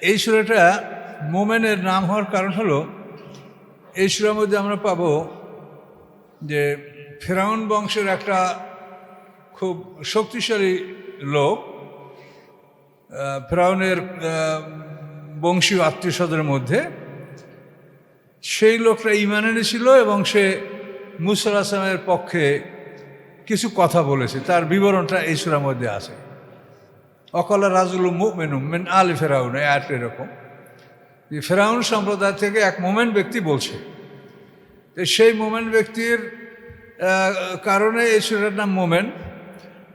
এই সূরাটা মোমেনের নাম হওয়ার কারণ হলো এই সূরার মধ্যে আমরা পাব যে ফেরাউন বংশের একটা খুব শক্তিশালী লোক, ফেরাউনের বংশীয় আত্মীয় স্বজনের মধ্যে সেই লোকটা ঈমান এনেছিল এবং সে মুসা আলাইহিস সালামের পক্ষে কিছু কথা বলেছে। তার বিবরণটা এই সূরার মধ্যে আছে। অকালা রাজুল মুমিনুম মিন আলি ফেরাউন, আয়াত এরকম যে ফেরাউন সম্প্রদায় থেকে এক মোমেন ব্যক্তি বলছে। সেই মোমেন ব্যক্তির কারণে এই সূরার নাম মোমেন।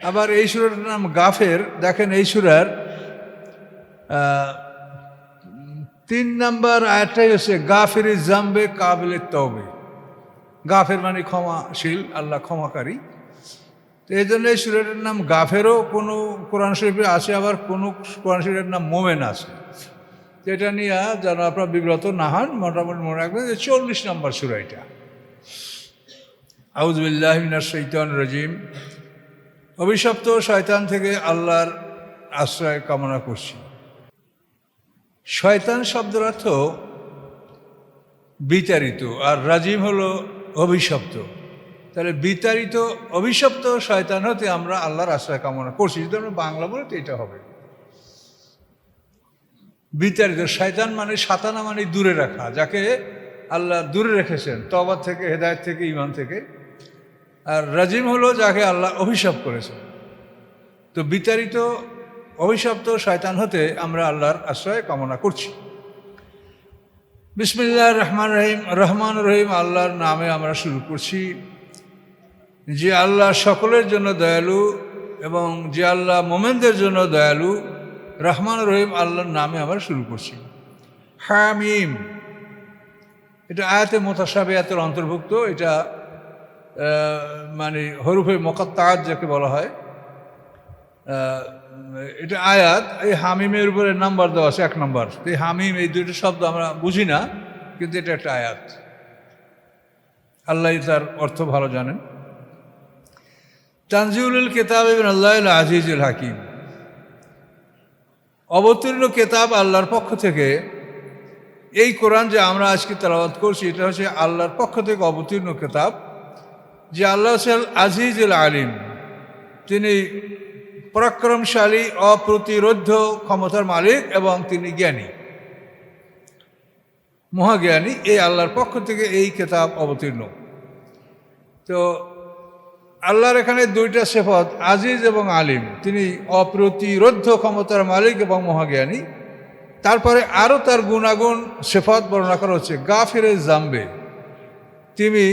আবার এই সূরাটার নাম গাফের। দেখেন এই সূরার 3 নম্বর আয়াতটাই হচ্ছে গাফির জাম্বে কাবিল তওবে। গাফের মানে ক্ষমাশীল, আল্লাহ ক্ষমাকারী। তো এই জন্য এই সূরাটার নাম গাফেরও কোনো কোরআন শরীফে আছে, আবার কোনো কোরআন শরীফের নাম মোমেন আছে। এটা নিয়ে যেন আপনারা বিব্রত না হন, মোটামুটি মনে রাখবেন যে 40 নম্বর সূরা এটা। আউযু বিল্লাহি মিনাশ শাইতানির রাজিম। অভিশপ্ত শয়তান থেকে আল্লাহর আশ্রয় কামনা করছি। শয়তান শব্দের অর্থ বিতাড়িত, আর রাজিম হলো অভিশপ্ত। তাহলে বিতাড়িত অভিশপ্ত শয়তান হতে আমরা আল্লাহর আশ্রয় কামনা করছি। যদি আমরা বাংলা বলি তো এটা হবে বিতাড়িত। শয়তান মানে সাতানা মানে দূরে রাখা, যাকে আল্লাহ দূরে রেখেছেন তওবা থেকে, হেদায়েত থেকে, ঈমান থেকে। আর রাজিম হলো যাকে আল্লাহ অভিশাপ করেছেন। তো বিতাড়িত অভিশপ্ত শয়তান হতে আমরা আল্লাহর আশ্রয় কামনা করছি। বিসমিল্লাহির রহমানির রহিম। রহমান রহিম আল্লাহর নামে আমরা শুরু করছি, যে আল্লাহ সকলের জন্য দয়ালু এবং যে আল্লাহ মোমেনদের জন্য দয়ালু। রহমান রহিম আল্লাহর নামে আমরা শুরু করছি। হামিম, এটা আয়াতে মুতাশাবিহাতের অন্তর্ভুক্ত। এটা মানে হরুফে মুকাত্তাআত যাকে বলা হয়, এটা আয়াত। এই হামিমের উপরে নাম্বার দেওয়া আছে 1 নম্বর। এই হামিম, এই দুটো শব্দ আমরা বুঝি না, কিন্তু এটা একটা আয়াত। আল্লাহ তার অর্থ ভালো জানেন। তানজিলুল কিতাব মিনাল্লাহিল আজিজুল হাকিম, অবতীর্ণ কেতাব আল্লাহর পক্ষ থেকে। এই কোরআন যে আমরা আজকে তেলাওয়াত করছি, এটা হচ্ছে আল্লাহর পক্ষ থেকে অবতীর্ণ কেতাব। যে আল্লাহ আজিজুল আলিম, তিনি পরাক্রমশালী, অপ্রতিরোধ্য ক্ষমতার মালিক এবং তিনি জ্ঞানী, মহাজ্ঞানী। এই আল্লাহর পক্ষ থেকে এই কেতাব অবতীর্ণ। তো আল্লাহর এখানে 2টা সিফাত, আজিজ এবং আলিম। তিনি অপ্রতিরোধ্য ক্ষমতার মালিক এবং মহাজ্ঞানী। তারপরে আরও তার গুণাগুণ সিফাত বর্ণনা করা হচ্ছে। গাফিরে জাম্বে, তিনি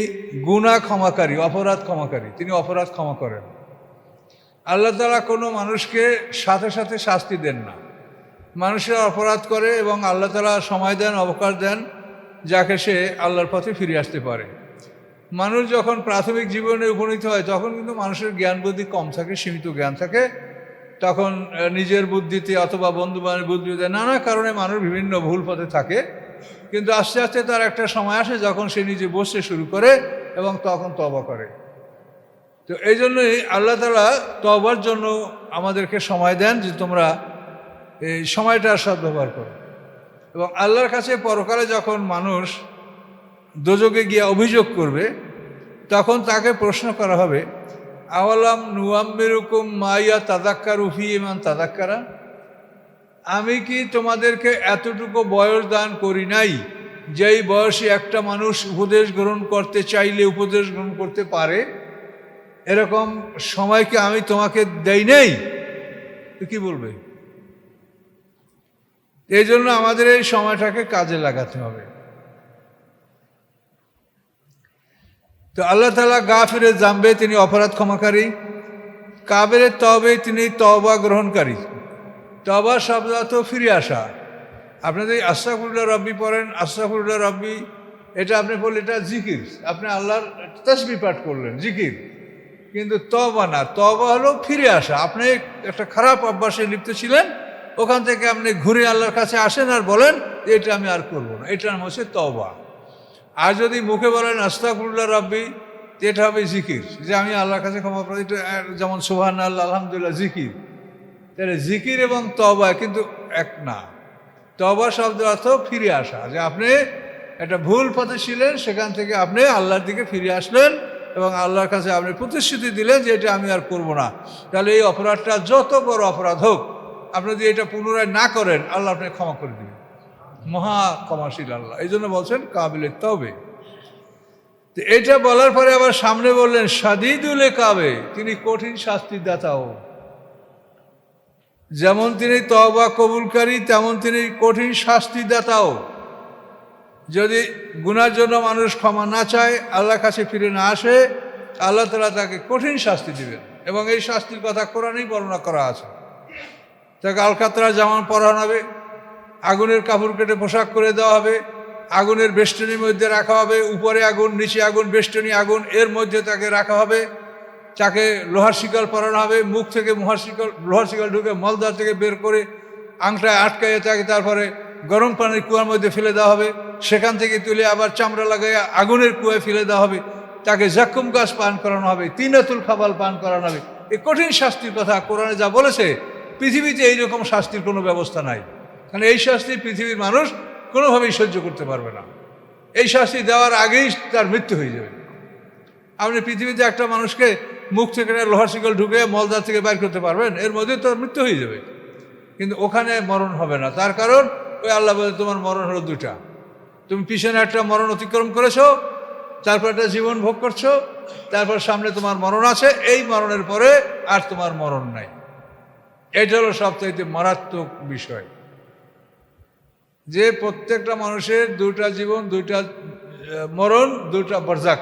গুনাহ ক্ষমাকারী, অপরাধ ক্ষমাকারী। তিনি অপরাধ ক্ষমা করেন। আল্লাহ তাআলা কোনো মানুষকে সাথে সাথে শাস্তি দেন না। মানুষেরা অপরাধ করে এবং আল্লাহ তাআলা সময় দেন, অবকাশ দেন, যাকে সে আল্লাহর পথে ফিরে আসতে পারে। মানুষ যখন প্রাথমিক জীবনে উপনীত হয়, তখন কিন্তু মানুষের জ্ঞান বুদ্ধি কম থাকে, সীমিত জ্ঞান থাকে। তখন নিজের বুদ্ধিতে অথবা বন্ধু বান্ধবের বুদ্ধিতে নানা কারণে মানুষ বিভিন্ন ভুল পথে থাকে। কিন্তু আস্তে আস্তে তার একটা সময় আসে যখন সে নিজে বসতে শুরু করে এবং তখন তওবা করে। তো এই জন্যই আল্লাহ তাআলা তওবার জন্য আমাদেরকে সময় দেন, যে তোমরা এই সময়টার সদ্ব্যবহার করো। এবং আল্লাহর কাছে পরকালে যখন মানুষ দোজখে গিয়ে অভিযোগ করবে, তখন তাকে প্রশ্ন করা হবে, আওয়ালাম নুআম্মিরুকুম মা ইয়াতাযাক্কারু ফীহি মান তাযাক্কারা, আমি কি তোমাদেরকে এতটুকু বয়স দান করি নাই, যেই বয়সে একটা মানুষ উপদেশ গ্রহণ করতে চাইলে উপদেশ গ্রহণ করতে পারে? এরকম সময় কি আমি তোমাকে দেই নাই? তো কি বলবে? এই জন্য আমাদের এই সময়টাকে কাজে লাগাতে হবে। তো আল্লাহ তাআলা গাফিরে জাম্বে, তিনি অপরাধ ক্ষমাকারী। কাবিলে তওবে, তিনি তওবা গ্রহণকারী। তওবা শব্দ অর্থ ফিরে আসা। আপনি যদি আস্তাগফিরুল্লাহ রাব্বি পড়েন, আস্তাগফিরুল্লাহ রাব্বি, এটা আপনি বললেন এটা জিকির, আপনি আল্লাহর তাসবিহ পাঠ করলেন, জিকির। কিন্তু তওবা না, তওবা হলো ফিরে আসা। আপনি একটা খারাপ অভ্যাসে লিপ্ত ছিলেন, ওখান থেকে আপনি ঘুরে আল্লাহর কাছে আসেন আর বলেন এটা আমি আর করবো না, এটার নাম হচ্ছে তওবা। আর যদি মুখে বলেন আস্তাগফিরুল্লাহ রাব্বি, এটা হবে জিকির, যে আমি আল্লাহর কাছে ক্ষমা প্রার্থী। যেমন সুবহানাল্লাহ, আলহামদুলিল্লাহ, জিকির। তাহলে জিকির এবং তওবা কিন্তু এক না। তওবা শব্দ অর্থ ফিরে আসা, যে আপনি একটা ভুল পথে ছিলেন, সেখান থেকে আপনি আল্লাহর দিকে ফিরে আসলেন এবং আল্লাহর কাছে আপনি প্রতিশ্রুতি দিলেন যে এটা আমি আর করব না। তাহলে এই অপরাধটা যত বড় অপরাধ হোক, আপনি যদি এটা পুনরায় না করেন, আল্লাহ আপনি ক্ষমা করে দিবেন। মহা ক্ষমাশীল আল্লাহ, এই জন্য বলছেন কাবিলে তবে। তো এটা বলার পরে আবার সামনে বললেন শাদীদুল ইকাবে, তিনি কঠিন শাস্তির দাতাও। যেমন তিনি তওবা কবুলকারী, তেমন তিনি কঠিন শাস্তিদাতাও। যদি গুনার জন্য মানুষ ক্ষমা না চায়, আল্লাহর কাছে ফিরে না আসে, আল্লাহ তাআলা তাকে কঠিন শাস্তি দিবেন। এবং এই শাস্তির কথা কোরআনেই বর্ণনা করা আছে। তাকে আলকাতরা জামা পরানো হবে, আগুনের কাপড় কেটে পোশাক করে দেওয়া হবে, আগুনের বেষ্টনীর মধ্যে রাখা হবে, উপরে আগুন নিচে আগুন, বেষ্টনী আগুন, এর মধ্যে তাকে রাখা হবে। তাকে লোহার শিকল পরানো হবে, মুখ থেকে লোহার শিকল ঢুকে মলদ্বার থেকে বের করে আংটায় আটকাইয়ে তাকে তারপরে গরম পানির কুয়ার মধ্যে ফেলে দেওয়া হবে, সেখান থেকে তুলে আবার চামড়া লাগাইয়া আগুনের কুয়ায় ফেলে দেওয়া হবে। তাকে জাক্কুম গাছ পান করানো হবে, তিনাতুল খাবাল পান করানো হবে। এই কঠিন শাস্তির কথা কোরআনে যা বলেছে, পৃথিবীতে এইরকম শাস্তির কোনো ব্যবস্থা নাই। কারণ এই শাস্তি পৃথিবীর মানুষ কোনোভাবেই সহ্য করতে পারবে না। এই শাস্তি দেওয়ার আগেই তার মৃত্যু হয়ে যাবে। আপনি পৃথিবীতে একটা মানুষকে মুখ থেকে লোহার শিকল ঢুকে মলদার থেকে বাইর করতে পারবেন? এর মধ্যে তোর মৃত্যু হয়ে যাবে। কিন্তু ওখানে মরণ হবে না। তার কারণ ওই আল্লাহ বলে তোমার মরণ হলো দুটা। তুমি পিছনে একটা মরণ অতিক্রম করেছো, তারপর একটা জীবন ভোগ করছো, তারপর সামনে তোমার মরণ আছে। এই মরণের পরে আর তোমার মরণ নাই। এটা হলো সবচাইতে মারাত্মক বিষয়, যে প্রত্যেকটা মানুষের দুটা জীবন, দুইটা মরণ, দুটা বরজাক।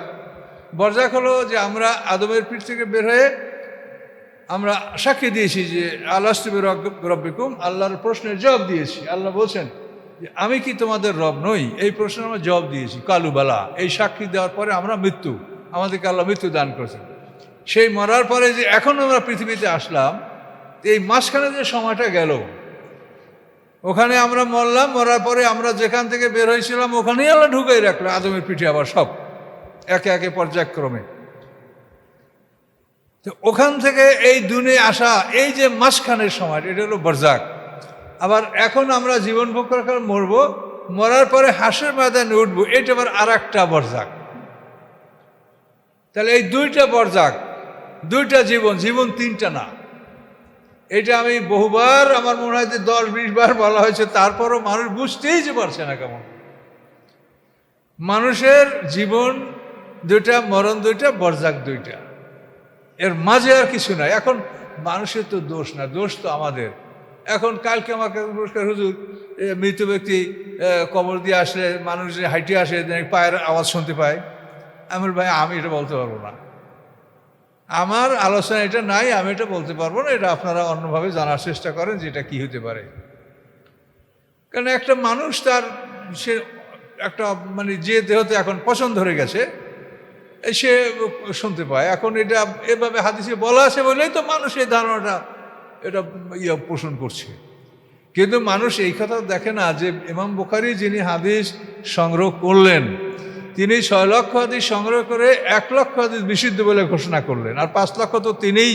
বরজাক হলো যে আমরা আদমের পিঠ থেকে বের হয়ে আমরা সাক্ষী দিয়েছি যে আলাস্তু বিরব্বিকুম, আল্লাহর প্রশ্নের জবাব দিয়েছি। আল্লাহ বলছেন যে আমি কি তোমাদের রব নই? এই প্রশ্নের আমরা জবাব দিয়েছি কালু বালা। এই সাক্ষী দেওয়ার পরে আমরা আমাদেরকে আল্লাহ মৃত্যু দান করেছেন। সেই মরার পরে যে এখন আমরা পৃথিবীতে আসলাম, এই মাঝখানে যে সময়টা গেল, ওখানে আমরা মরলাম, মরার পরে আমরা যেখান থেকে বের হয়েছিলাম ওখানেই আল্লাহ ঢুকাই রাখলো আদমের পিঠে আবার সব একে একে পর্যায়ক্রমে। তো ওখান থেকে এই দুনিয়ায় আসা, এই যে মাঝখানের সময়, এটা হলো বরজাক। আবার এখন আমরা জীবন ভোগ করার মরবো, মরার পরে হাসের ময়দানে উঠবো, এটা আবার আর একটা বরজাক। তাহলে এই দুইটা বরজাক, দুইটা জীবন তিনটা না। এটা আমি বহুবার, আমার মনে হয় যে 10-20 বার বলা হয়েছে, তারপরও মানুষ বুঝতেই যে পারছে না কেমন। মানুষের জীবন দুইটা, মরণ দুইটা, বরজাক দুইটা, এর মাঝে আর কিছু নাই। এখন মানুষের তো দোষ না, দোষ তো আমাদের। এখন কালকে আমাকে পুরস্কার, হুজুর মৃত ব্যক্তি কবর দিয়ে আসলে মানুষ যে হাইটে আসে পায়ের আওয়াজ শুনতে পায়। আমি ভাই আমি এটা বলতে পারবো না, আমার আলোচনা এটা নাই, আমি এটা বলতে পারবো না। এটা আপনারা অন্যভাবে জানার চেষ্টা করেন যে এটা কী হতে পারে। কারণ একটা মানুষ তার সে একটা মানে যে দেহতে এখন পছন্দ ধরে গেছে, সে শুনতে পায়। এখন এটা এভাবে হাদিসে বলা আছে বলেই তো মানুষ এই ধারণাটা এটা পোষণ করছে। কিন্তু মানুষ এই কথা দেখে না যে ইমাম বুখারী যিনি হাদিস সংগ্রহ করলেন, তিনি 6 লক্ষ হাদিস সংগ্রহ করে 1 লক্ষ হাদিস বিশুদ্ধ বলে ঘোষণা করলেন, আর 5 লক্ষ তো তিনিই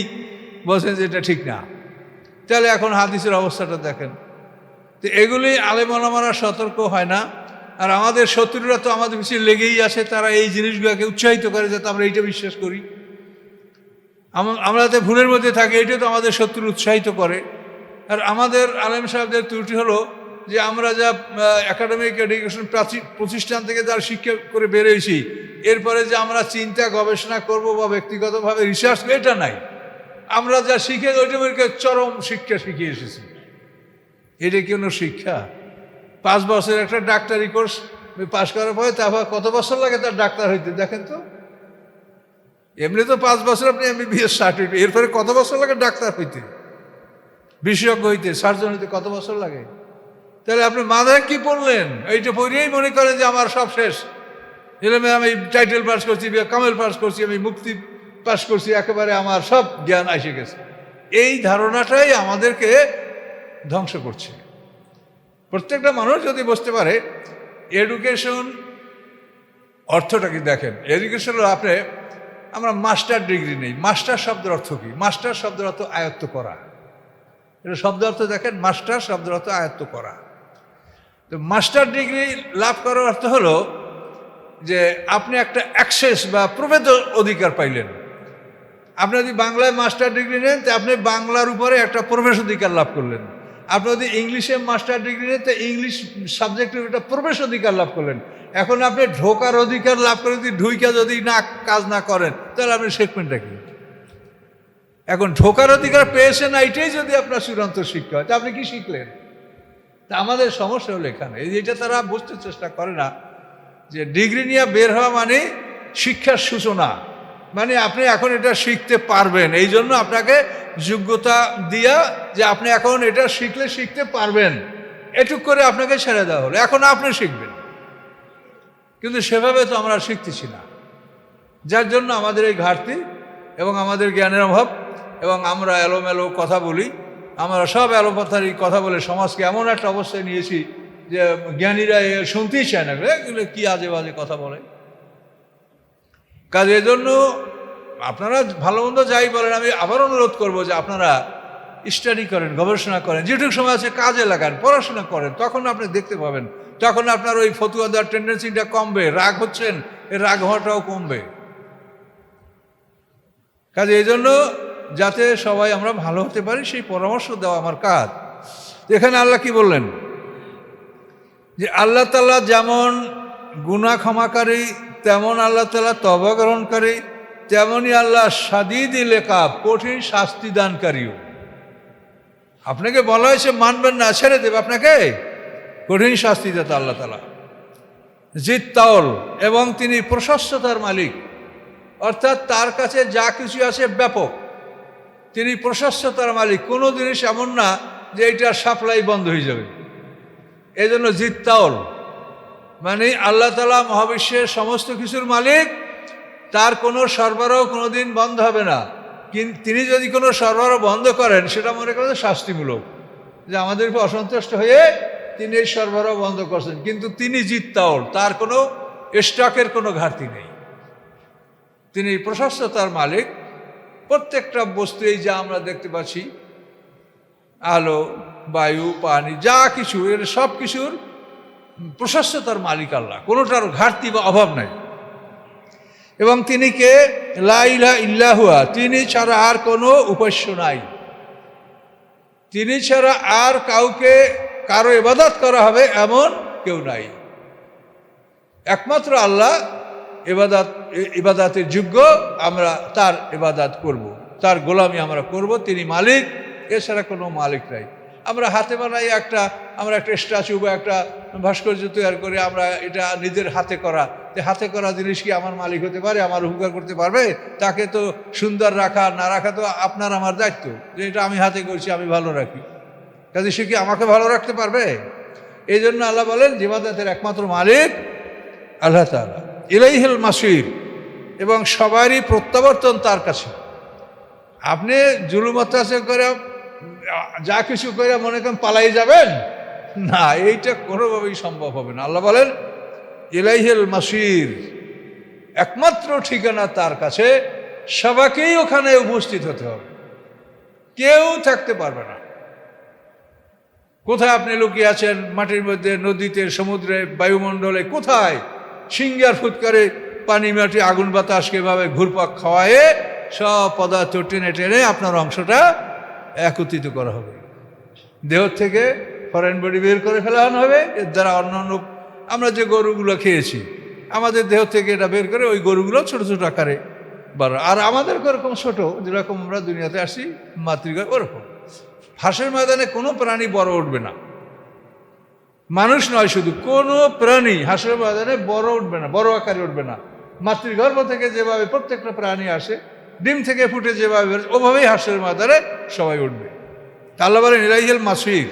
বলছেন যে এটা ঠিক না। তাহলে এখন হাদিসের অবস্থাটা দেখেন। তো এগুলি আলেম ওলামারা সতর্ক হয় না। আর আমাদের শত্রুরা তো আমাদের পিছিয়ে লেগেই আছে, তারা এই জিনিসগুলোকে উৎসাহিত করে যাতে আমরা এইটা বিশ্বাস করি, আমরা যাতে ভুলের মধ্যে থাকি, এইটা তো আমাদের শত্রু উৎসাহিত করে। আর আমাদের আলেম সাহেবদের ত্রুটি হলো যে আমরা যা একাডেমিক এডুকেশন প্রতিষ্ঠান থেকে যারা শিক্ষা করে বেরোয়েছি, এরপরে যে আমরা চিন্তা গবেষণা করব বা ব্যক্তিগতভাবে রিসার্চ, এটা নাই। আমরা যা শিখে ওইটাকে চরম শিক্ষা শিখিয়ে এসেছি। এটা কোনো শিক্ষা? 5 বছর একটা ডাক্তারি কোর্স পাশ করার পরে তারপর কত বছর লাগে তার ডাক্তার হইতে দেখেন তো? এমনি তো 5 বছর আপনি MBBS সার্টিফিকেট, এরপরে কত বছর লাগে ডাক্তার হইতে, বিশেষজ্ঞ হইতে, সার্জন হইতে কত বছর লাগে? তাহলে আপনি মাথায় কি পড়লেন? এইটা পড়িয়েই মনে করেন যে আমার সব শেষ, এলামে আমি টাইটেল পাস করছি, কামেল পাস করছি, আমি মুক্তি পাস করছি, একেবারে আমার সব জ্ঞান এসে গেছে। এই ধারণাটাই আমাদেরকে ধ্বংস করছে। প্রত্যেকটা মানুষ যদি বুঝতে পারে এডুকেশন অর্থটা কি, দেখেন এডুকেশন হলো আমরা মাস্টার ডিগ্রি নেই। মাস্টার শব্দের অর্থ কি? মাস্টার শব্দের অর্থ আয়ত্ত করা। এটা শব্দ অর্থ দেখেন, মাস্টার শব্দের অর্থ আয়ত্ত করা। তো মাস্টার ডিগ্রি লাভ করার অর্থ হলো যে আপনি একটা অ্যাক্সেস বা প্রভেদ অধিকার পাইলেন। আপনি যদি বাংলায় মাস্টার ডিগ্রি নেন তো আপনি বাংলার উপরে একটা প্রবেশ অধিকার লাভ করলেন। আপনি যদি ইংলিশে মাস্টার ডিগ্রি নেন তো ইংলিশ সাবজেক্টের একটা প্রবেশ অধিকার লাভ করলেন। এখন আপনি ঢোকার অধিকার লাভ করে যদি ঢুইকা যদি না কাজ না করেন তাহলে আপনি শিখবেনটা কি? এখন ঢোকার অধিকার পেয়েছেন, এইটাই যদি আপনার চূড়ান্ত শিক্ষা হয় তা আপনি কি শিখলেন? তা আমাদের সমস্যা হলো এখানে, এইটা তারা বুঝতে চেষ্টা করে না যে ডিগ্রি নিয়ে বের হওয়া মানে শিক্ষার সূচনা, মানে আপনি এখন এটা শিখতে পারবেন, এই জন্য আপনাকে যোগ্যতা দিয়া যে আপনি এখন এটা শিখলে শিখতে পারবেন, এটুক করে আপনাকে ছেড়ে দেওয়া হলো, এখন আপনি শিখবেন। কিন্তু সেভাবে তো আমরা শিখতেছি না, যার জন্য আমাদের এই ঘাটতি এবং আমাদের জ্ঞানের অভাব, এবং আমরা এলোমেলো কথা বলি, আমরা সব এলোপাথারি কথা বলে সমাজকে এমন একটা অবস্থায় নিয়েছি যে জ্ঞানীরা শুনতেই চায় না, এগুলো কি আজে বাজে কথা বলে। কাজে এজন্য আপনারা ভালো মন্দ যাই বলেন, আমি আবার অনুরোধ করব যে আপনারা স্টাডি করেন, গবেষণা করেন, যেটুকু সময় আছে কাজে লাগান, পড়াশোনা করেন, তখন আপনি দেখতে পাবেন, তখন আপনার ওই ফতুয়া দেওয়ার টেন্ডেন্সিটা কমবে, রাগ হচ্ছেন এই রাগ হওয়াটাও কমবে। কাজে এই জন্য যাতে সবাই আমরা ভালো হতে পারি সেই পরামর্শ দেওয়া আমার কাজ। এখানে আল্লাহ কি বললেন যে আল্লাহ তাআলা যেমন গুনাহ ক্ষমাকারী, তেমন আল্লাহ তাআলা তওবা গ্রহণকারী, তেমনই আল্লাহ শাদীদুল ইকাব, কঠিন শাস্তি দানকারীও। আপনাকে বলা হয়েছে মানবেন না, ছেড়ে দেবে, আপনাকে কঠিন শাস্তি দেয় আল্লাহ তাআলা। জিত তাওল, এবং তিনি প্রশস্ততার মালিক, অর্থাৎ তার কাছে যা কিছু আছে ব্যাপক, তিনি প্রশস্ততার মালিক, কোনো জিনিস এমন না যে এইটা সাপ্লাই বন্ধ হয়ে যাবে। এই জন্য জিত তাওল মানে আল্লাহ তাআলা মহাবিশ্বের সমস্ত কিছুর মালিক, তার কোনো সরবরাহ কোনোদিন বন্ধ হবে না। কিন্তু তিনি যদি কোনো সরবরাহ বন্ধ করেন সেটা মনে করেন শাস্তিমূলক, যে আমাদের উপর অসন্তুষ্ট হয়ে তিনি এই সরবরাহ বন্ধ করছেন। কিন্তু তিনি জিত তাওল, তার কোনো স্টকের কোনো ঘাটতি নেই, তিনি প্রশস্ততার মালিক। প্রত্যেকটা বস্তু এই যা আমরা দেখতে পাচ্ছি, আলো, বায়ু, পানি, যা কিছু, এর সব কিছুর প্রশস্ততার মালিক আল্লাহ, কোনোটার ঘাটতি বা অভাব নাই। এবং তিনি কে? লা ইলাহা ইল্লা হুয়া, তিনি ছাড়া আর কোনো উপাস্য নাই, তিনি ছাড়া আর কাউকে কারো ইবাদত করা হবে এমন কেউ নাই। একমাত্র আল্লাহ ইবাদতের যোগ্য, আমরা তার ইবাদত করব, তার গোলামি আমরা করব, তিনি মালিক, এছাড়া কোনো মালিক নাই। আমরা হাতে বানাই আমরা একটা স্ট্যাচু বা একটা ভাস্কর্য তৈরি করে, আমরা এটা নিজের হাতে করা, যে হাতে করা জিনিস কি আমার মালিক হতে পারে, আমার উপকার করতে পারবে? তাকে তো সুন্দর রাখা না রাখা তো আপনার আমার দায়িত্ব, যে এটা আমি হাতে করছি, আমি ভালো রাখি, কাজে সে কি আমাকে ভালো রাখতে পারবে? এই জন্য আল্লাহ বলেন ইবাদতের একমাত্র মালিক আল্লাহ তাআলা, ইলাইহিল মাসির, এবং সবারই প্রত্যাবর্তন তার কাছে। আপনি জুলুম অত্যাচার করে যা কিছু করে মনে করেন পালাই যাবেন না, এইটা কোনোভাবেই সম্ভব হবে না। আল্লাহ বলেন ইলাইহিল মাসির, একমাত্র ঠিকানা তার কাছে, সবাইকেই ওখানে উপস্থিত হতে হবে, কেউ থাকতে পারবে না। কোথায় আপনি লুকিয়ে আছেন? মাটির মধ্যে, নদীতে, সমুদ্রে, বায়ুমণ্ডলে, কোথায়? সিঙ্গার ফুৎকারে পানি, মাটি, আগুন, বাতাসকে এভাবে ঘুরপাক খাওয়ায়ে সব পদার্থ টেনে টেনে আপনার অংশটা একত্রিত করা হবে, দেহ থেকে ফরেন বডি বের করে ফেলানো হবে। এর দ্বারা অন্যান্য আমরা যে গরুগুলো খেয়েছি, আমাদের দেহ থেকে এটা বের করে ওই গরুগুলো ছোট ছোট আকারে বড়, আর আমাদের ওরকম ছোট, যেরকম আমরা দুনিয়াতে আসি মাতৃগর্ভ, ওরকম। হাসের ময়দানে কোনো প্রাণী বড় উঠবে না, মানুষ নয়, শুধু কোনো প্রাণী হাসের ময়দানে বড় উঠবে না, বড় আকারে উঠবে না। মাতৃগর্ভ থেকে যেভাবে প্রত্যেকটা প্রাণী আসে, ডিম থেকে ফুটে যেভাবে, ওভাবেই হাসের ময়দানে সবাই উঠবে। আল্লাহ বলেন ইলাইহিল মাসির,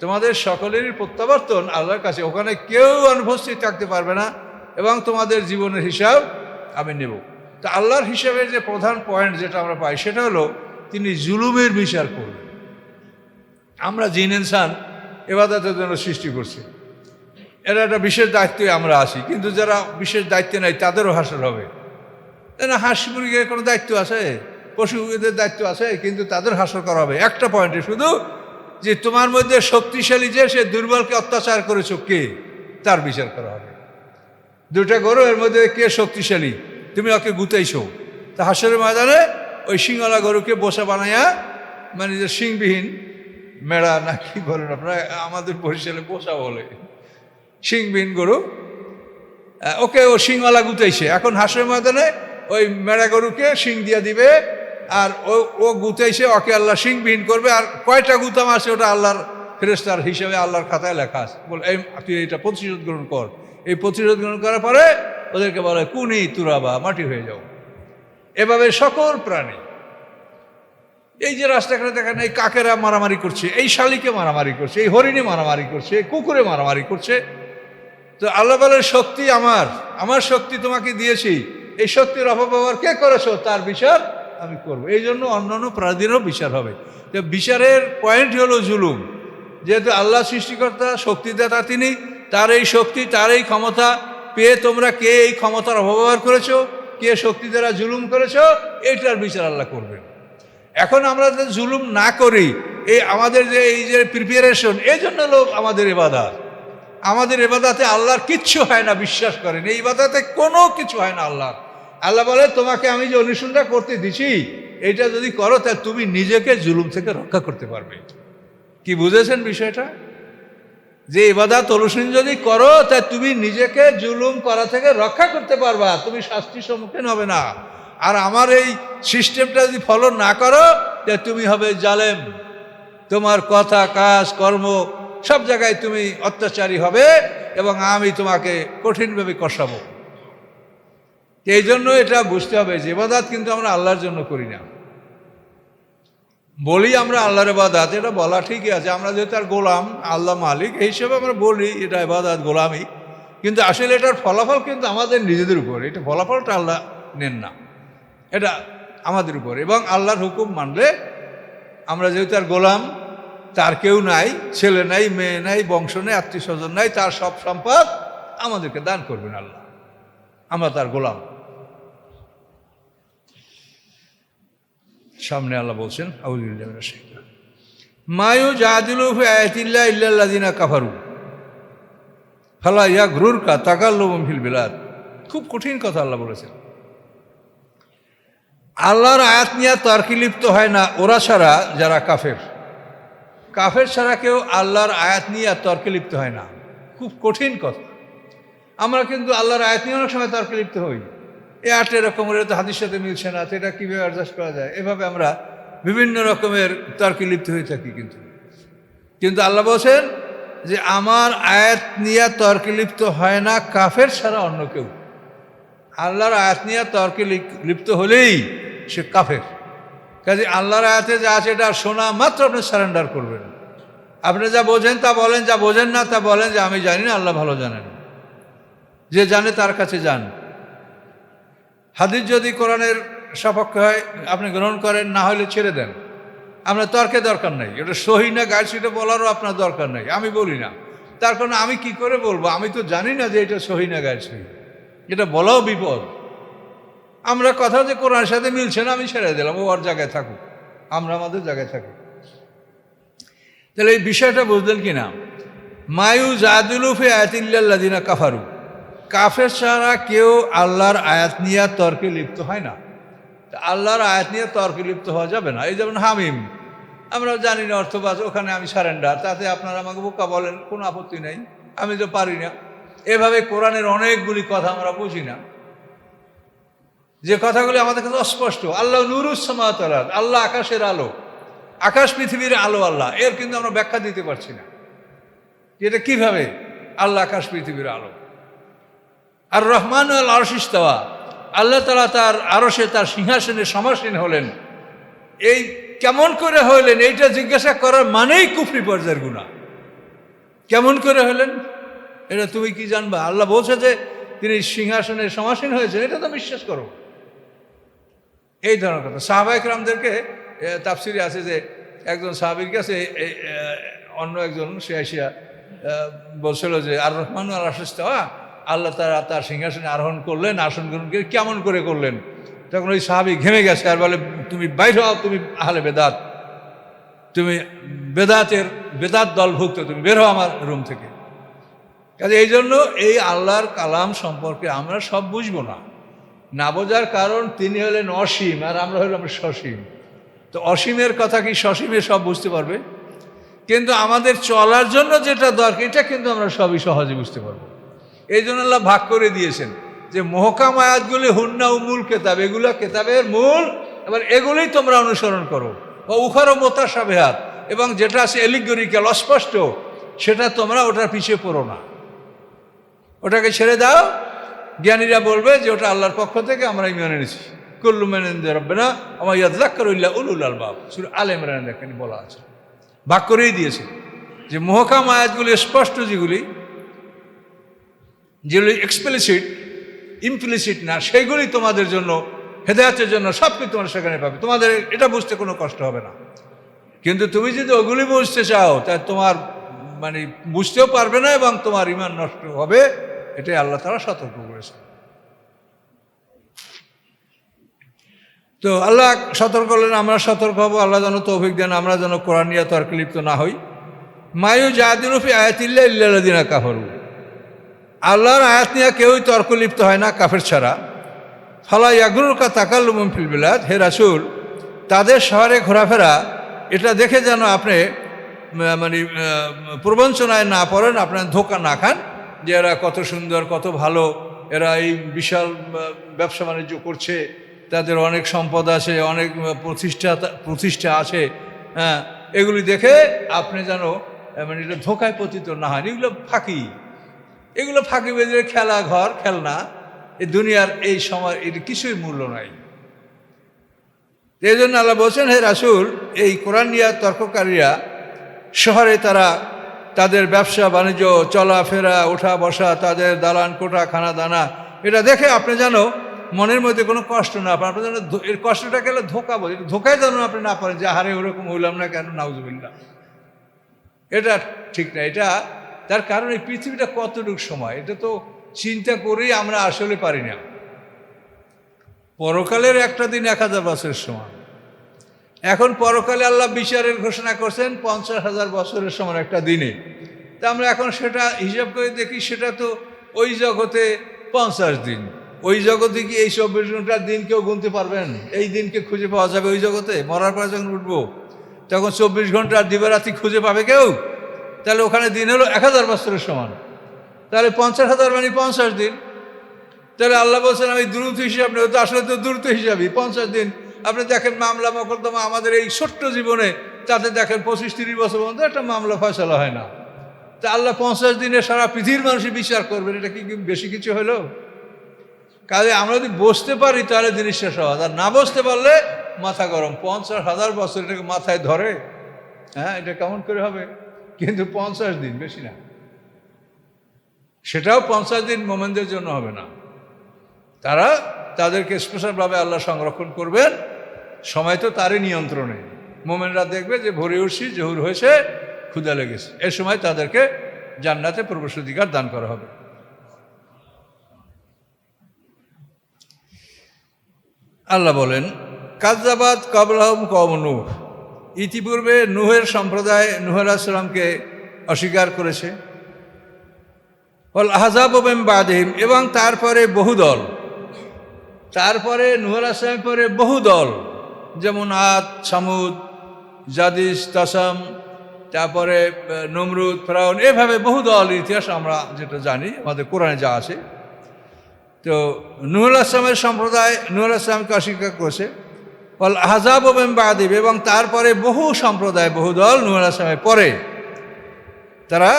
তোমাদের সকলেরই প্রত্যাবর্তন আল্লাহর কাছে, ওখানে কেউ অনুপস্থিত থাকতে পারবে না, এবং তোমাদের জীবনের হিসাব আমি নেব। তা আল্লাহর হিসাবের যে প্রধান পয়েন্ট যেটা আমরা পাই সেটা হলো তিনি জুলুমের বিচার করবেন। আমরা জিন ইনসান ইবাদতের জন্য সৃষ্টি করছি, এরা একটা বিশেষ দায়িত্বে আমরা আছি, কিন্তু যারা বিশেষ দায়িত্বে নাই তাদেরও হাসর হবে না। হাঁস মুরগির কোনো দায়িত্ব আছে, পশু এদের দায়িত্ব আছে, কিন্তু তাদের হাসর করা হবে একটা পয়েন্টে, শুধু যে তোমার মধ্যে শক্তিশালী যে সে দুর্বলকে অত্যাচার করেছো কে, তার বিচার করা হবে। দুটা গরু, এর মধ্যে কে শক্তিশালী, তুমি ওকে গুতাইছো। তা হাসরের ময়দানে ওই সিংওয়ালা গরুকে বসা বানাইয়া, মানে যে শিংবিহীন মেড়া না কি বলেন আপনারা, আমাদের বরিশালে বসা বলে, শিংবিহীন গরু, ওকে ও শিংওয়ালা গুতাইছে। এখন হাসরের ময়দানে ওই মেড়া গরুকে শিং দিয়া দিবে, আর ও গুতাইছে, ওকে আল্লাহ শিংবিহীন করবে। আর কয়টা গুতাম আছে ওটা আল্লাহর ফেরেশতার হিসেবে আল্লাহর খাতায় লেখা আছে। বল এই তুই এটা প্রতিশোধ গ্রহণ কর। এই প্রতিশোধ গ্রহণ করার পরে ওদেরকে বলে কুনি তুরাবা, মাটি হয়ে যাও। এভাবে সকল প্রাণী, এই যে রাস্তাঘাটে দেখেন এই কাকেরা মারামারি করছে, এই শালিকে মারামারি করছে, এই হরিণে মারামারি করছে, কুকুরে মারামারি করছে। তো আল্লাহ বলেন শক্তি আমার শক্তি তোমাকে দিয়েছি, এই শক্তির অপব্যবহার কে করেছো তার বিচার আমি করব। এই জন্য অন্যান্য প্রাণীদেরও বিচার হবে। তো বিচারের পয়েন্ট হলো জুলুম। যেহেতু আল্লাহ সৃষ্টিকর্তা, শক্তিদাতা তিনি, তার এই শক্তি, তার এই ক্ষমতা পেয়ে তোমরা কে এই ক্ষমতার অপব্যবহার করেছো, কে শক্তি দ্বারা জুলুম করেছো, এইটার বিচার আল্লাহ করবেন। এখন আমরা যদি জুলুম না করি, এই আমাদের যে এই যে প্রিপারেশন, এই জন্য লোক আমাদের ইবাদত, আমাদের ইবাদতে আল্লাহর কিচ্ছু হয় না, বিশ্বাস করেন এই ইবাদতে কোনো কিছু হয় না আল্লাহর। আল্লাহ বলে তোমাকে আমি যে অনুসন্ধান করতে দিছি, এইটা যদি করো তাহলে তুমি নিজেকে জুলুম থেকে রক্ষা করতে পারবে। কি বুঝেছেন বিষয়টা? যে ইবাদত অনুসরণ যদি করো তাই তুমি নিজেকে জুলুম করা থেকে রক্ষা করতে পারবা, তুমি শাস্তির সম্মুখীন হবে না। আর আমার এই সিস্টেমটা যদি ফলো না করো তাই তুমি হবে জালেম, তোমার কথা কাজ কর্ম সব জায়গায় তুমি অত্যাচারী হবে এবং আমি তোমাকে কঠিনভাবে কষাবো। এই জন্য এটা বুঝতে হবে যে ইবাদত কিন্তু আমরা আল্লাহর জন্য করি না। বলি আমরা আল্লাহর ইবাদত, এটা বলা ঠিকই আছে, আমরা যেহেতু আর গোলাম, আল্লাহ মালিক, এই হিসেবে আমরা বলি এটা ইবাদত, গোলামি। কিন্তু আসলে এটার ফলাফল কিন্তু আমাদের নিজেদের উপর, এটা ফলাফলটা আল্লাহ নেন না, এটা আমাদের উপর। এবং আল্লাহর হুকুম মানলে আমরা যেহেতু আর গোলাম, তার কেউ নাই, ছেলে নাই, মেয়ে নাই, বংশ নেই, আত্মীয় স্বজন নাই, তার সব সম্পদ আমাদেরকে দান করবেন আল্লাহ, আমরা তার গোলাম। সামনে আল্লাহ বলছেন মায়ু জাদিলু ফি আয়াতিল্লাহ ইল্লাল্লাযিনা কাফারু ফালা ইয়াগরুরকা তাকাল্লুবুম ফিল বিলাদ। খুব কঠিন কথা আল্লাহ বলেছেন। আল্লাহর আয়াত নিয়ে তর্কে লিপ্ত হয় না ওরা ছাড়া, যারা কাফের ছাড়া কেউ আল্লাহর আয়াত নিয়ে আর তর্কে লিপ্ত হয় না। খুব কঠিন কথা। আমরা কিন্তু আল্লাহর আয়াত নিয়ে অনেক সময় তর্কে লিপ্ত হই, এই আট এরকম তো হাদিসের সাথে মিলছে না, তো এটা কীভাবে অ্যাডজাস্ট করা যায়, এভাবে আমরা বিভিন্ন রকমের তর্কে লিপ্ত হয়ে থাকি। কিন্তু আল্লাহ বলছেন যে আমার আয়াত নিয়ে তর্কে লিপ্ত হয় না কাফের ছাড়া অন্য কেউ। আল্লাহর আয়াত নিয়ে তর্কে লিপ্ত হলেই সে কাফের। কাজে আল্লাহর আয়াতে যা আছে এটা শোনা মাত্র আপনি সারেন্ডার করবেন। আপনি যা বোঝেন তা বলেন, যা বোঝেন না তা বলেন যে আমি জানি না, আল্লাহ ভালো জানেন, যে জানে তার কাছে যান। হাদিস যদি কোরআনের সপক্ষে হয় আপনি গ্রহণ করেন, না হলে ছেড়ে দেন। আপনার তর্কে দরকার নেই, এটা সহি না গায়ে সেটা বলারও আপনার দরকার নেই। আমি বলি না, তার কারণে আমি কি করে বলবো, আমি তো জানি না যে এটা সহি না গায়ে সহি, এটা বলাও বিপদ। আমরা কথা যে কোরআনের সাথে মিলছে না, আমি ছেড়ে দিলাম, ও ওর জায়গায় থাকুক, আমরা আমাদের জায়গায় থাকি। তাহলে এই বিষয়টা বুঝলেন কি না? মায়ু জাদিলু ফি আয়াতিল্লাযিনা কাফারু, কাফের ছাড়া কেউ আল্লাহর আয়াত নিয়ে তর্কে লিপ্ত হয় না। আল্লাহর আয়াত নিয়ে তর্কে লিপ্ত হওয়া যাবে না। এই যেমন হামিম, আমরা জানি না অর্থবাজ, ওখানে আমি সারেন্ডার, তাতে আপনারা আমাকে বোকা বলেন, কোনো আপত্তি নেই, আমি তো পারি না। এভাবে কোরআনের অনেকগুলি কথা আমরা বুঝি না, যে কথাগুলি আমাদের কাছে অস্পষ্ট। আল্লাহ নূরুস সামাওয়াতি ওয়াল আরদ, আল্লাহ আকাশের আলো, আকাশ পৃথিবীর আলো আল্লাহ, এর কিন্তু আমরা ব্যাখ্যা দিতে পারছি না এটা কিভাবে আল্লাহ আকাশ পৃথিবীর আলো। আর রহমান আল আরশ ইস্তাওয়া, আল্লাহ তাআলা তার আরশে তার সিংহাসনে সমাসীন হলেন, এই কেমন করে হলেন এইটা জিজ্ঞাসা করার মানেই কুফরি পর্যায়ের গুনাহ। কেমন করে হলেন এটা তুমি কি জানবা? আল্লাহ বলছে যে তিনি সিংহাসনে সমাসীন হয়েছেন, এটা তো বিশ্বাস করো। এই ধরনের কথা সাহাবায়ে কেরামদেরকে তাফসিরে আছে যে একজন সাহাবীর কাছে অন্য একজন সে আসিয়া বলছিল যে আর রহমান আল আরশ ইস্তাওয়া, আল্লাহ তাআলা তার সিংহাসনে আরোহণ করলেন, আসন গ্রহণ করে কেমন করে করলেন? তখন ওই সাহাবী ঘেমে গেছে আর বলে তুমি বাইরে হও, তুমি আহলে বেদাত, তুমি বেদাতের বেদাত দলভুক্ত, তুমি বের হও আমার রুম থেকে। কাজে এই জন্য এই আল্লাহর কালাম সম্পর্কে আমরা সব বুঝবো না, না বোঝার কারণ তিনি হলেন অসীম আর আমরা হলাম সসীম। তো অসীমের কথা কি সসীমে সব বুঝতে পারবে? কিন্তু আমাদের চলার জন্য যেটা দরকার এটা কিন্তু আমরা সবই সহজে বুঝতে পারবো। এই জন্য আল্লাহ ভাগ করে দিয়েছেন যে মহকাম আয়াতগুলি হুন্না উমুল কেতাব, এগুলো কেতাবের মূল, এবার এগুলোই তোমরা অনুসরণ করো। ও উখারও মোতাশাবিহাত, এবং যেটা আছে এলিগরিক্যাল অস্পষ্ট সেটা তোমরা ওটার পিছিয়ে পড়ো না, ওটাকে ছেড়ে দাও। জ্ঞানীরা বলবে যে ওটা আল্লাহর পক্ষ থেকে আমরা মেনে নিয়েছি। কুল্লু মিন ইনদি রাব্বিনা ওয়া মা ইয়াযাক্কারু ইল্লা উলুল আলবাব, সূরা আলে ইমরান এখানে বলা আছে, ভাগ করেই দিয়েছে যে মুহকাম আয়াতগুলি স্পষ্ট, যেগুলি এক্সপ্লিসিট ইমপ্লিসিট না, সেগুলি তোমাদের জন্য হেদায়েতের জন্য সব কিছু তোমরা সেখানে পাবে, তোমাদের এটা বুঝতে কোনো কষ্ট হবে না। কিন্তু তুমি যদি ওগুলি বুঝতে চাও তাই তোমার মানে বুঝতেও পারবে না এবং তোমার ঈমান নষ্ট হবে, এটাই আল্লাহ তাআলা সতর্ক করেছে। তো আল্লাহ সতর্ক করলেন, আমরা সতর্ক হব, আল্লাহ যেন তৌফিক দেন আমরা যেন কোরআন নিয়ে তর্কে লিপ্ত না হই। মায়ু জাদিলু ফি আয়াতিল্লাহি ইল্লাল্লাযিনা কাফারু, আল্লাহর আয়াত নিয়ে কেউই তর্ক লিপ্ত হয় না কাফের ছাড়া। ফালা ইয়াগরুরকা তাকাল্লুমুম ফিল বিলাদ, হে রাসূল তাদের শহরে ঘোরাফেরা এটা দেখে যেন আপনি মানে প্রবঞ্চনায় না পড়েন, আপনার ধোকা না খান যে এরা কত সুন্দর কত ভালো, এরা এই বিশাল ব্যবসা বাণিজ্য করছে, তাদের অনেক সম্পদ আছে, অনেক প্রতিষ্ঠা আছে, হ্যাঁ, এগুলি দেখে আপনি যেন মানে এটা ধোকায় পতিত না হয়। এগুলো ফাঁকি বেঁধে খেলা ঘর খেলনা, এই দুনিয়ার এই সময় এর কিছুই মূল্য নাই। এই জন্য আল্লাহ বলছেন, হে রাসূল এই কোরআন নিয়ে তর্ককারীরা শহরে তারা তাদের ব্যবসা বাণিজ্য চলাফেরা ওঠা বসা, তাদের দালান কোঠা খানা দানা, এটা দেখে আপনি যেন মনের মধ্যে কোনো কষ্ট না পান, আপনি যেন এর কষ্টটা গেলে ধোকা বলে ধোকায় যেন আপনি না পারেন যে হারে ওরকম হইলাম না কেন, নাউজুবিল্লাহ, এটা ঠিক না। এটা তার কারণ এই পৃথিবীটা কতটুকু সময়, এটা তো চিন্তা করেই আমরা আসলে পারি না। পরকালের একটা দিন 1000 বছরের সমান। এখন পরকালে আল্লাহ বিচারের ঘোষণা করছেন 50,000 বছরের সমান একটা দিনে। তা আমরা এখন সেটা হিসাব করে দেখি, সেটা তো ওই জগতে 50 দিন। ওই জগতে কি এই 24 ঘন্টার দিন কেউ গুনতে পারবেন? এই দিনকে খুঁজে পাওয়া যাবে ওই জগতে? মরার পরে যখন উঠবো তখন 24 ঘন্টার দিবারাত্রি খুঁজে পাবে কেউ? তাহলে ওখানে দিন হলো 1000 বছরের সমান, তাহলে 50,000 মানে 50 দিন। তাহলে আল্লাহ বলছেন আমি দ্রুত হিসাব নেই, তো আসলে তো দ্রুত হিসাবই 50 দিন। আপনি দেখেন মামলা মকদ্দমা আমাদের এই ছোট্ট জীবনে, তাতে দেখেন 25-30 বছর পর্যন্ত একটা মামলা ফয়সালা হয় না। তা আল্লাহ 50 দিনে সারা পৃথিবীর মানুষই বিচার করবেন, এটা কি বেশি কিছু হলো? কাজে আমরা যদি বসতে পারি তাহলে জিনিসটা সহজ, আর না বসতে পারলে মাথা গরম। 50,000 বছর এটাকে মাথায় ধরে, হ্যাঁ, এটা কেমন করে হবে? কিন্তু 50 দিন বেশি না, সেটাও 50 দিন মোমেনদের জন্য হবে না। তাদেরকে স্পেশালভাবে আল্লাহ সংরক্ষণ করবেন, সময় তো তারই নিয়ন্ত্রণে। মোমেনরা দেখবে যে ভোরে উঠছি, জহুর হয়েছে, ক্ষুধা লেগেছে, এ সময় তাদেরকে জান্নাতে প্রবেশাধিকার দান করা হবে। আল্লাহ বলেন, কাযযাবাত ক্বাবলাহুম কওম নূহ, ইতিপূর্বে নূহের সম্প্রদায় নূহ আলাইহিস সালামকে অস্বীকার করেছে। ওয়াল আহজাবু মিন বাদিহিম, এবং তারপরে বহু দল, তারপরে নূহ আলাইহিস সালামের পরে বহু দল, যেমন আদ, সামুদ, জাদিস, তাসাম, তারপরে নমরুদ, ফেরাউন, এভাবে বহু দল ইতিহাস আমরা যেটা জানি, আমাদের কোরআনে যা আছে। তো নূহ আলাইহিস সালামের সম্প্রদায় নূহ আলাইহিস সালামকে অস্বীকার করেছে। ওয়াল আহজাবু মিন বাদিহিম, এবং তারপরে বহু সম্প্রদায় বহু দল নূহ আলাইহিস সালামের পরে তারা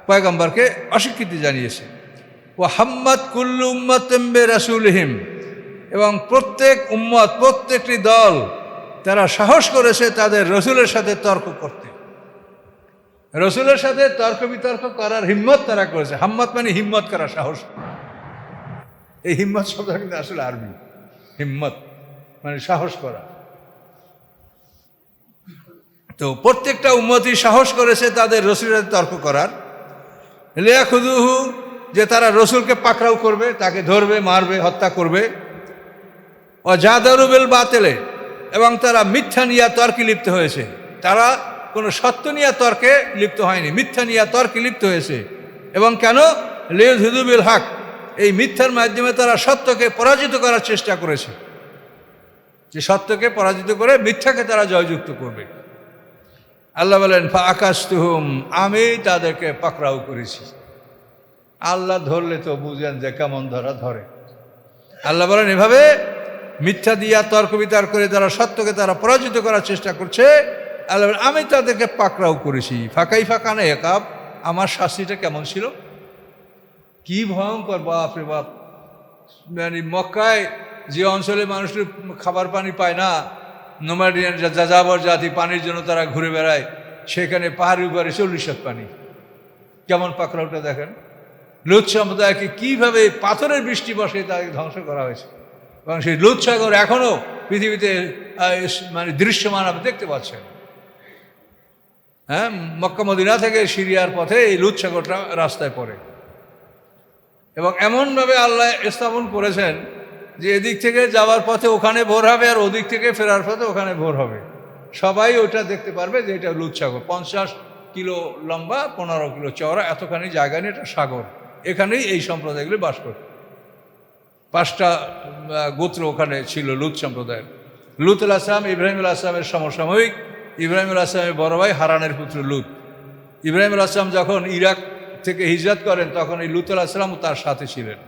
পয়গম্বরকে অস্বীকৃতি জানিয়েছে। ওয়া হাম্মাত কুল্লু উম্মাতিন বিরাসূলিহিম, এবং প্রত্যেক উম্মত প্রত্যেকটি দল তারা সাহস করেছে তাদের রসুলের সাথে তর্ক করতে। রসুলের সাথে তর্ক বিতর্ক করার হিম্মত তারা করেছে। হাম্মত মানে হিম্মত করা, সাহস। এই হিম্মত শব্দটা কিন্তু আসলে আরবি, হিম্মত মানে সাহস করা। তো প্রত্যেকটা উম্মতই সাহস করেছে তাদের রসুলের সাথে তর্ক করার। লিয়াখুযুহু, যে তারা রসুলকে পাকড়াও করবে, তাকে ধরবে, মারবে, হত্যা করবে। ওয়া জাদালু বিল বাতিলে, এবং তারা মিথ্যা নিয়ে তর্কে লিপ্ত হয়েছে। তারা কোনো সত্য নিয়ে তর্কে লিপ্ত হয়নি, মিথ্যা নিয়ে তর্কে লিপ্ত হয়েছে। এবং কেন? লিইয়ুযহিরু বিল হক, এই মিথ্যার মাধ্যমে তারা সত্যকে পরাজিত করার চেষ্টা করেছে, যে সত্যকে পরাজিত করে মিথ্যাকে তারা জয়যুক্ত করবে। আল্লাহ বলেন ফাআকাসতুহুম, আমি তাদেরকে পাকড়াও করেছি। আল্লাহ ধরলে তো বুঝেন যে কেমন ধরা ধরে। আল্লাহ বলেন এভাবে মিথ্যা দিয়া তর্ক বিতর্ক করে তারা সত্যকে তারা পরাজিত করার চেষ্টা করছে। আল্লাহ বলেন আমি তাদেরকে পাকড়াও করেছি। ফাকাইফা কানা ইকাব, আমার শাস্তিটা কেমন ছিল, কি ভয়ঙ্কর! বাপ রে বাপ! মানে মক্কায় যে অঞ্চলে মানুষের খাবার পানি পায় না, নোমাডিয়ান যাযাবর জাতি পানির জন্য তারা ঘুরে বেড়ায়, সেখানে পাহাড়ের উপরে 40 হাত পানি। কেমন পাকড়াওটা দেখেন! লুত সম্প্রদায়কে কীভাবে পাথরের বৃষ্টি বসে তাকে ধ্বংস করা হয়েছে, এবং সেই লুত সাগর এখনও পৃথিবীতে মানে দৃশ্যমান আপনি দেখতে পাচ্ছেন। হ্যাঁ, মক্কা মদিনা থেকে সিরিয়ার পথে এই লুত সাগরটা রাস্তায় পড়ে, এবং এমনভাবে আল্লাহ স্থাপন করেছেন যে এদিক থেকে যাওয়ার পথে ওখানে ভোর হবে, আর ওদিক থেকে ফেরার পথে ওখানে ভোর হবে। সবাই ওটা দেখতে পারবে যে এটা লুত সাগর। 50 কিলো লম্বা, 15 কিলো চওড়া, এতখানি জায়গা নিয়ে এটা সাগর। এখানেই এই সম্প্রদায়গুলি বাস করত। 5টা গোত্র ওখানে ছিল লুত সম্প্রদায়ের। লুত আলাইহিস সালাম ইব্রাহিম আলাইহিস সালামের সমসাময়িক। ইব্রাহিম আলাইহিস সালামের বড় ভাই হারানের পুত্র লুত। ইব্রাহিম আলাইহিস সালাম যখন ইরাক থেকে হিজরত করেন তখন এই লুত আলাইহিস সালামও তার সাথে ছিলেন।